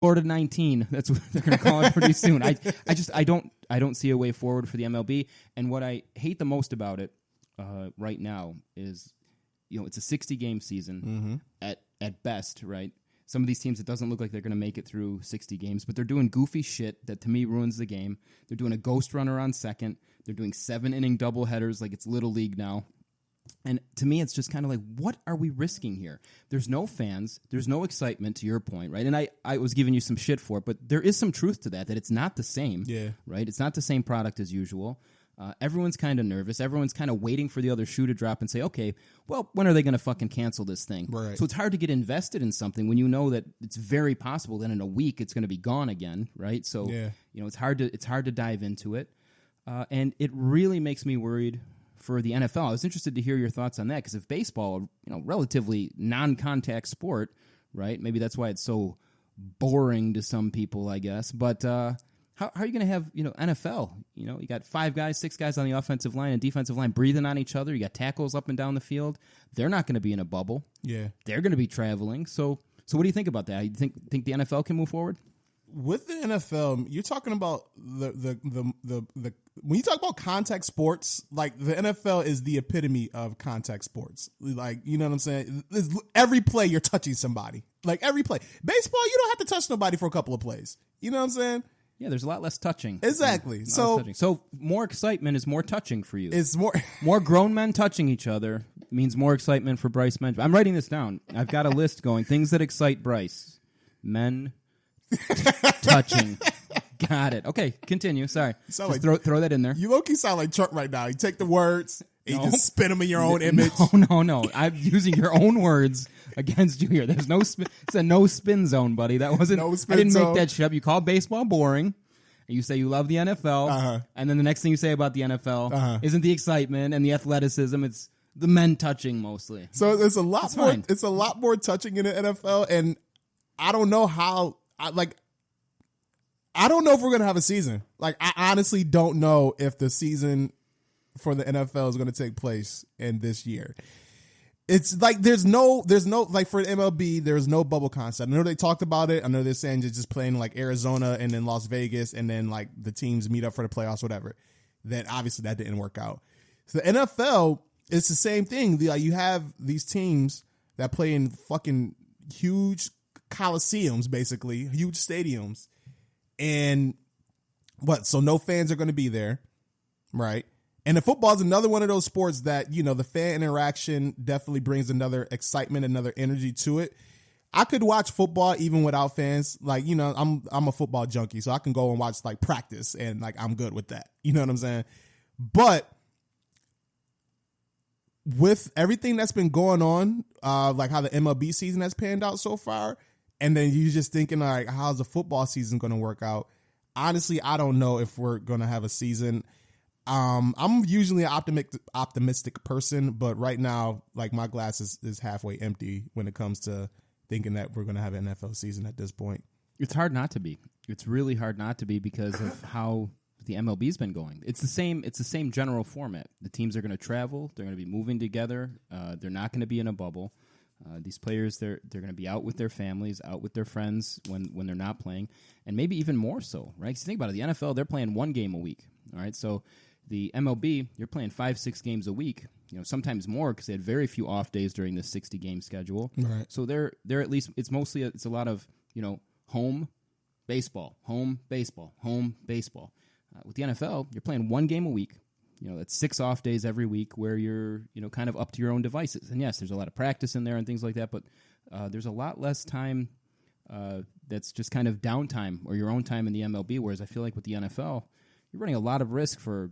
Florida 19. That's what they're going to call it pretty soon. I don't see a way forward for the MLB. And what I hate the most about it right now is, it's a 60-game season at best, right? Some of these teams, it doesn't look like they're going to make it through 60 games, but they're doing goofy shit that, to me, ruins the game. They're doing a ghost runner on second. They're doing 7-inning doubleheaders like it's Little League now. And to me, it's just kind of like, what are we risking here? There's no fans. There's no excitement, to your point, right? And I was giving you some shit for it, but there is some truth to that it's not the same, right? It's not the same product as usual. Everyone's kind of nervous. Everyone's kind of waiting for the other shoe to drop and say, okay, well, when are they going to fucking cancel this thing? Right. So it's hard to get invested in something when you know that it's very possible that in a week it's going to be gone again, right? So, it's hard to dive into it. And it really makes me worried for the NFL. I was interested to hear your thoughts on that, because if baseball, relatively non-contact sport, right? Maybe that's why it's so boring to some people, I guess. But how are you going to have, NFL? You got 5 guys, 6 guys on the offensive line and defensive line breathing on each other. You got tackles up and down the field. They're not going to be in a bubble. Yeah, they're going to be traveling. So what do you think about that? You think the NFL can move forward? With the NFL, you're talking about the when you talk about contact sports, like the NFL is the epitome of contact sports. Like, you know what I'm saying? Every play you're touching somebody. Like every play. Baseball, you don't have to touch nobody for a couple of plays. You know what I'm saying? Yeah, there's a lot less touching. Exactly. So more excitement is more touching for you. It's more grown men touching each other means more excitement for Bryce Benjamin. I'm writing this down. I've got a list going. Things that excite Bryce. Men touching. Got it. Okay, continue. Sorry. Just throw that in there. You low-key sound like Trump right now. You take the words and you just spin them in your own image. No. I'm using your own words against you here. There's no spin. It's a no spin zone, buddy. That wasn't. No spin I didn't zone. make that shit up. You call baseball boring, and you say you love the NFL, and then the next thing you say about the NFL isn't the excitement and the athleticism. It's the men touching mostly. So there's a lot more. Fine. It's a lot more touching in the NFL, and I don't know how. I don't know if we're going to have a season. Like, I honestly don't know if the season for the NFL is going to take place in this year. It's like there's no like for the MLB, there's no bubble concept. I know they talked about it. I know they're saying they're just playing like Arizona and then Las Vegas and then like the teams meet up for the playoffs, whatever. Then obviously that didn't work out. So the NFL, it's the same thing. You have these teams that play in fucking huge coliseums, basically huge stadiums, and so no fans are going to be there, right? And the football is another one of those sports that, the fan interaction definitely brings another excitement, another energy to it. I could watch football even without fans. Like, I'm a football junkie, so I can go and watch like practice and like I'm good with that. You know what I'm saying? But with everything that's been going on, like how the MLB season has panned out so far, and then you're just thinking, like, how's the football season going to work out? Honestly, I don't know if we're going to have a season. I'm usually an optimistic person, but right now, like, my glass is halfway empty when it comes to thinking that we're going to have an NFL season at this point. It's hard not to be. It's really hard not to be because of how the MLB's been going. It's the same general format. The teams are going to travel. They're going to be moving together. They're not going to be in a bubble. These players, they're going to be out with their families, out with their friends when they're not playing, and maybe even more so, right? Because think about it, the NFL, they're playing 1 game a week, all right? So the MLB, you're playing 5-6 games a week, sometimes more because they had very few off days during this 60-game schedule. Right. So they're at least, it's a lot of, home baseball, home baseball, home baseball. With the NFL, you're playing 1 game a week. That's 6 off days every week where you're, kind of up to your own devices. And yes, there's a lot of practice in there and things like that, but there's a lot less time that's just kind of downtime or your own time in the MLB, whereas I feel like with the NFL, you're running a lot of risk for,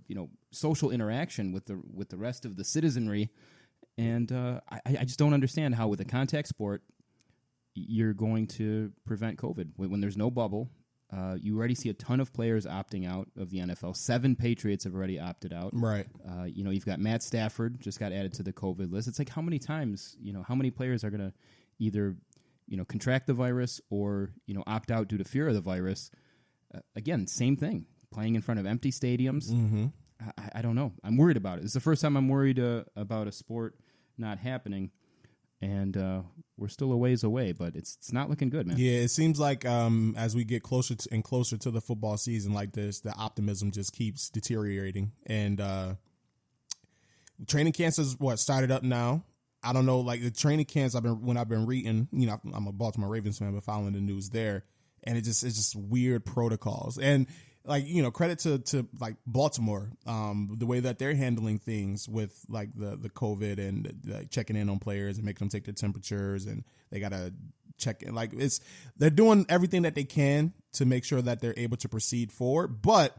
social interaction with the rest of the citizenry. And I just don't understand how with a contact sport, you're going to prevent COVID. When there's no bubble, you already see a ton of players opting out of the NFL. 7 Patriots have already opted out. Right. You've got Matt Stafford just got added to the COVID list. It's like how many times, how many players are going to either, contract the virus or, opt out due to fear of the virus. Again, same thing. Playing in front of empty stadiums. Mm-hmm. I don't know. I'm worried about it. It's the first time I'm worried about a sport not happening. and we're still a ways away, but it's not looking good, man. Yeah, it seems like as we get closer and closer to the football season like this, the optimism just keeps deteriorating. And training camps is started up now. I don't know, like the training camps I've been reading, I'm a Baltimore Ravens fan, but following the news there, and it's just weird protocols. And like, credit to like Baltimore, the way that they're handling things with like the COVID and checking in on players and making them take their temperatures, and they gotta check in. Like they're doing everything that they can to make sure that they're able to proceed forward, but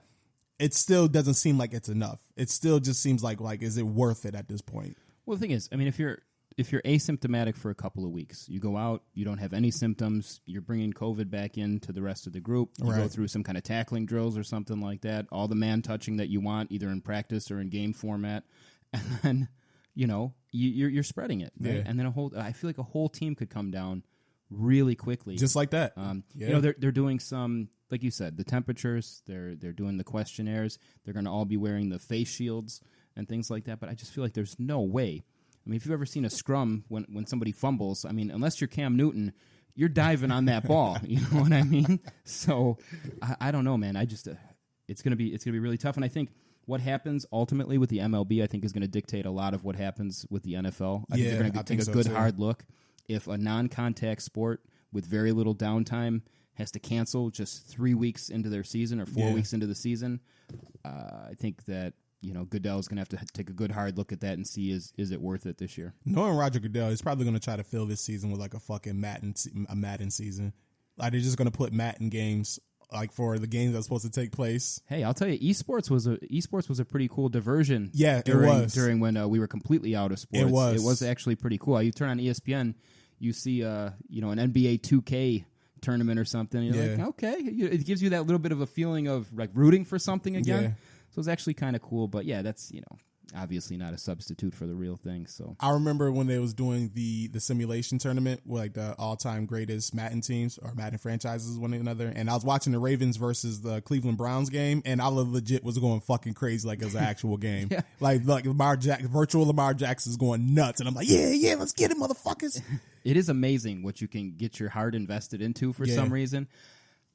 it still doesn't seem like it's enough. It still just seems like is it worth it at this point? Well, the thing is, I mean, if you're asymptomatic for a couple of weeks, you go out, you don't have any symptoms, you're bringing COVID back into the rest of the group, you go through some kind of tackling drills or something like that, all the man touching that you want, either in practice or in game format, and then, you're spreading it, right? Yeah. And then I feel like a whole team could come down really quickly. Just like that. They're doing some, like you said, the temperatures, they're doing the questionnaires, they're going to all be wearing the face shields and things like that, but I just feel like there's no way. I mean, if you've ever seen a scrum when somebody fumbles, I mean, unless you're Cam Newton, you're diving on that ball. You know what I mean? So I don't know, man. It's gonna be really tough. And I think what happens ultimately with the MLB, I think, is going to dictate a lot of what happens with the NFL. I think they're going to take a good hard look. If a non-contact sport with very little downtime has to cancel just 3 weeks into their season or 4 weeks into the season, I think that Goodell's going to have to take a good hard look at that and see is it worth it this year. Knowing Roger Goodell, he's probably going to try to fill this season with like a fucking Madden season. Like they're just going to put Madden games like for the games that's supposed to take place. Hey, I'll tell you, esports was a pretty cool diversion. Yeah, it was during when we were completely out of sports. It was actually pretty cool. You turn on ESPN, you see an NBA 2K tournament or something. You're like, okay, it gives you that little bit of a feeling of like rooting for something again. Yeah. So it's actually kind of cool, but yeah, that's obviously not a substitute for the real thing. So I remember when they was doing the simulation tournament with like the all-time greatest Madden teams or Madden franchises one another, and I was watching the Ravens versus the Cleveland Browns game, and I legit was going fucking crazy like it was an actual game. Yeah. Like virtual Lamar Jackson's going nuts, and I'm like, yeah, let's get it, motherfuckers. It is amazing what you can get your heart invested into for some reason.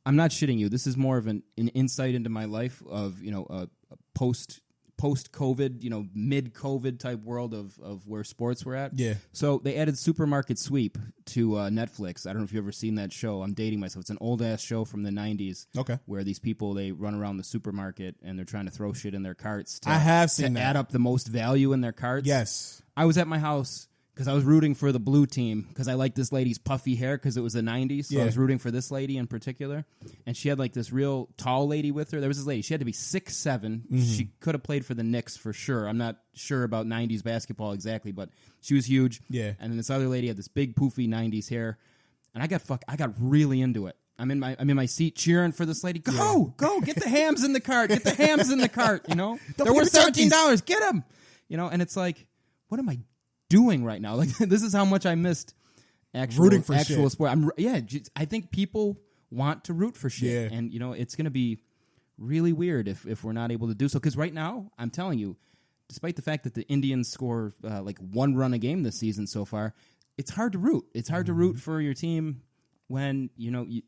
I'm not shitting you. This is more of an insight into my life of a post-COVID, mid-COVID type world of where sports were at. Yeah. So they added Supermarket Sweep to Netflix. I don't know if you've ever seen that show. I'm dating myself. It's an old-ass show from the 90s. Okay. Where these people, they run around the supermarket and they're trying to throw shit in their carts to add up the most value in their carts. Yes. I was at my house because I was rooting for the blue team because I liked this lady's puffy hair because it was the 90s. So I was rooting for this lady in particular. And she had like this real tall lady with her. There was this lady. She had to be 6'7". Mm-hmm. She could have played for the Knicks for sure. I'm not sure about 90s basketball exactly, but she was huge. Yeah. And then this other lady had this big poofy 90s hair. And I got really into it. I'm in my seat cheering for this lady. Go, get the hams in the cart. Get the hams in the cart, They're worth $17. Get them. And it's like, what am I doing right now? Like, this is how much I missed actual sport. I think people want to root for shit, and it's going to be really weird if we're not able to do so. Because right now, I'm telling you, despite the fact that the Indians score like one run a game this season so far, it's hard to root. It's hard to root for your team when you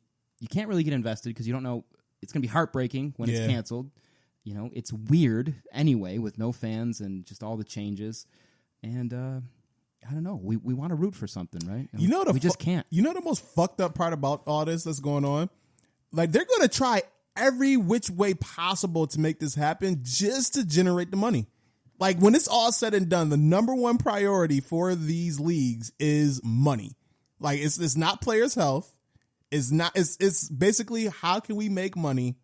can't really get invested because you don't know. It's going to be heartbreaking when it's canceled. It's weird anyway with no fans and just all the changes. And I don't know. We want to root for something, right? We just can't. The most fucked up part about all this that's going on? Like, they're going to try every which way possible to make this happen just to generate the money. Like, when it's all said and done, the number one priority for these leagues is money. Like, it's not players' health. It's basically how can we make money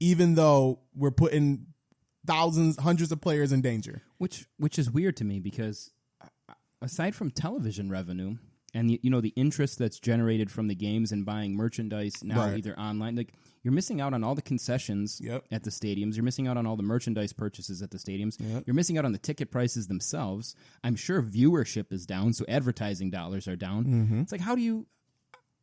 even though we're putting thousands, hundreds of players in danger. Which is weird to me because aside from television revenue and the interest that's generated from the games and buying merchandise now either online, like you're missing out on all the concessions at the stadiums. You're missing out on all the merchandise purchases at the stadiums. Yep. You're missing out on the ticket prices themselves. I'm sure viewership is down, so advertising dollars are down. Mm-hmm. It's like, how do you...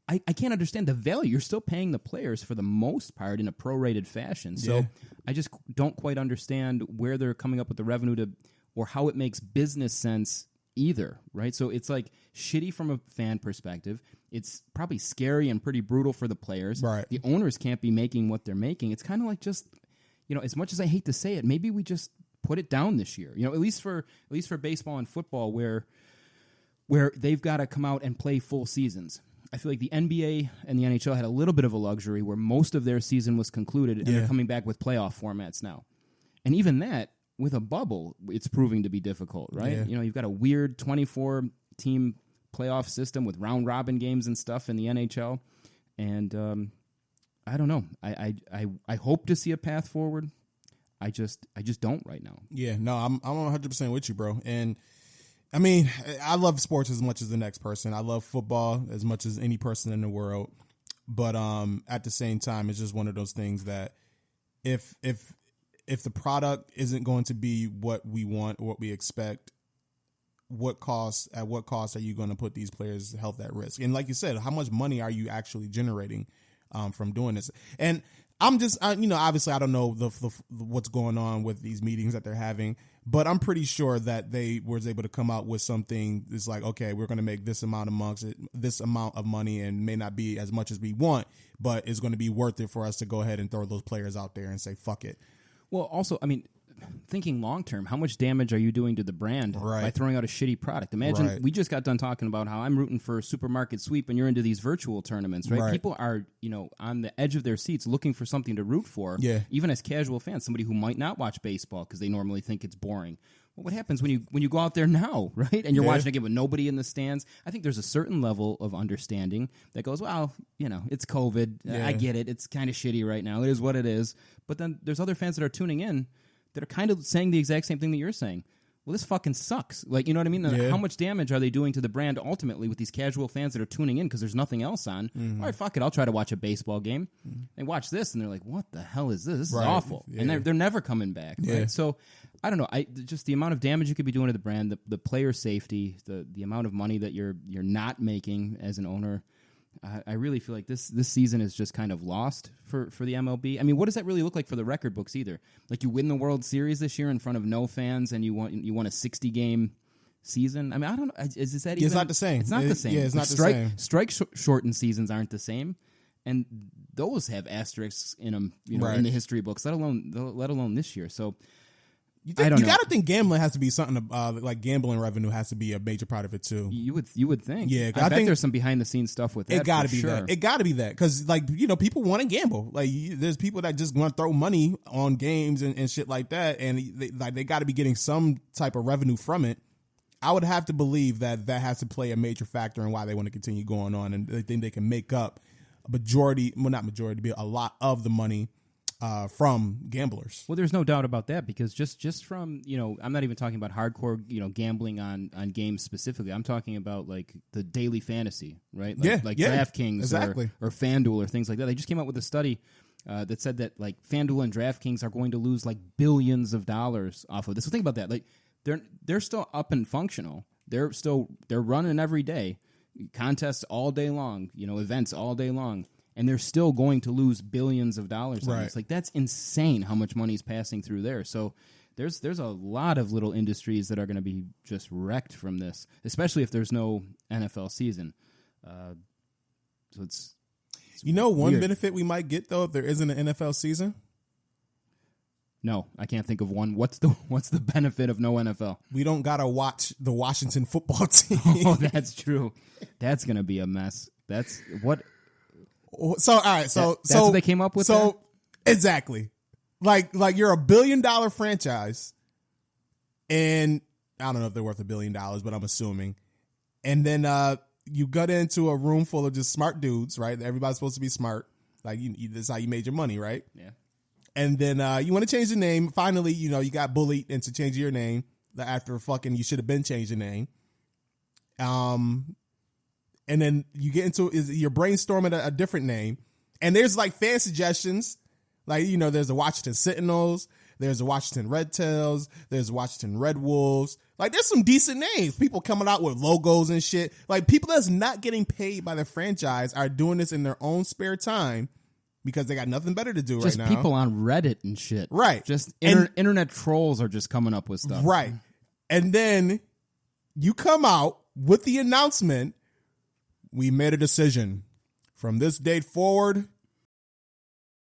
I can't understand the value. You're still paying the players for the most part in a prorated fashion. So I just don't quite understand where they're coming up with the revenue to, or how it makes business sense either, right? So it's like shitty from a fan perspective. It's probably scary and pretty brutal for the players. Right. The owners can't be making what they're making. It's kind of like just, as much as I hate to say it, maybe we just put it down this year. At least for baseball and football, where they've got to come out and play full seasons. I feel like the NBA and the NHL had a little bit of a luxury where most of their season was concluded, and they're coming back with playoff formats now. And even that, with a bubble, it's proving to be difficult, right? Yeah. You've got a weird 24-team playoff system with round-robin games and stuff in the NHL. And I don't know. I hope to see a path forward. I just don't right now. Yeah, no, I'm 100% with you, bro. And I mean, I love sports as much as the next person. I love football as much as any person in the world. But at the same time, it's just one of those things that if the product isn't going to be what we want or what we expect, at what cost are you going to put these players' health at risk? And like you said, how much money are you actually generating from doing this? And I'm just, obviously I don't know what's going on with these meetings that they're having, but I'm pretty sure that they was able to come out with something that's like, okay, we're going to make this amount of money, and may not be as much as we want, but it's going to be worth it for us to go ahead and throw those players out there and say, fuck it. Well, also, I mean, thinking long term, how much damage are you doing to the brand by throwing out a shitty product? Imagine we just got done talking about how I'm rooting for a supermarket sweep, and you're into these virtual tournaments, right? People are, on the edge of their seats looking for something to root for. Yeah. Even as casual fans, somebody who might not watch baseball because they normally think it's boring. Well, what happens when you go out there now, right? And you're watching a game with nobody in the stands? I think there's a certain level of understanding that goes, well, it's COVID. I get it. It's kind of shitty right now. It is what it is. But then there's other fans that are tuning in that are kind of saying the exact same thing that you're saying. Well, this fucking sucks. Like, you know what I mean? Yeah. How much damage are they doing to the brand ultimately with these casual fans that are tuning in because there's nothing else on? Mm-hmm. All right, fuck it. I'll try to watch a baseball game. Mm-hmm. They watch this, and they're like, what the hell is this? This is awful. Yeah. And they're never coming back. Yeah. Right? So, I don't know. Just the amount of damage you could be doing to the brand, the player safety, the amount of money that you're not making as an owner. I really feel like this season is just kind of lost for the MLB. I mean, what does that really look like for the record books either? Like, you win the World Series this year in front of no fans, and you won a 60-game season. I mean, I don't know. Is that even? It's not the same. It's not the same. Yeah, it's not the same. Strike shortened seasons aren't the same, and those have asterisks in them, in the history books. Let alone this year. So. You got to think gambling has to be something like gambling revenue has to be a major part of it too. You would think. Yeah, I bet there's some behind the scenes stuff with that. It got to be sure. that. It got to be that because people want to gamble. Like there's people that just want to throw money on games and shit like that, and they got to be getting some type of revenue from it. I would have to believe that has to play a major factor in why they want to continue going on, and they think they can make up a lot of the money. From gamblers. Well, there's no doubt about that because just from, I'm not even talking about hardcore, gambling on games specifically. I'm talking about like the daily fantasy, right? Like DraftKings exactly. or FanDuel or things like that. They just came out with a study that said that like FanDuel and DraftKings are going to lose like billions of dollars off of this. So think about that. Like they're still up and functional. They're running every day, contests all day long, events all day long. And they're still going to lose billions of dollars on this. Like, that's insane how much money is passing through there. So there's a lot of little industries that are going to be just wrecked from this, especially if there's no NFL season. So it's one weird. benefit we might get, though, if there isn't an NFL season? No, I can't think of one. What's the benefit of no NFL? We don't got to watch the Washington football team. Oh, that's true. That's going to be a mess. That's what... So all right, that's what they came up with. So exactly, like you're a $1 billion franchise, and I don't know if they're worth $1 billion, but I'm assuming. And then you got into a room full of just smart dudes, right? Everybody's supposed to be smart. Like that's how you made your money, right? Yeah. And then you want to change the name. Finally, you got bullied into changing your name after you should have been changed your name. And then you get into you're brainstorming a different name, and there's like fan suggestions, like there's the Washington Sentinels, there's the Washington Red Tails, there's Washington Red Wolves. Like there's some decent names. People coming out with logos and shit. Like people that's not getting paid by the franchise are doing this in their own spare time because they got nothing better to do just right now. People on Reddit and shit, right? Just internet trolls are just coming up with stuff, right? And then you come out with the announcement, we made a decision. From this date forward,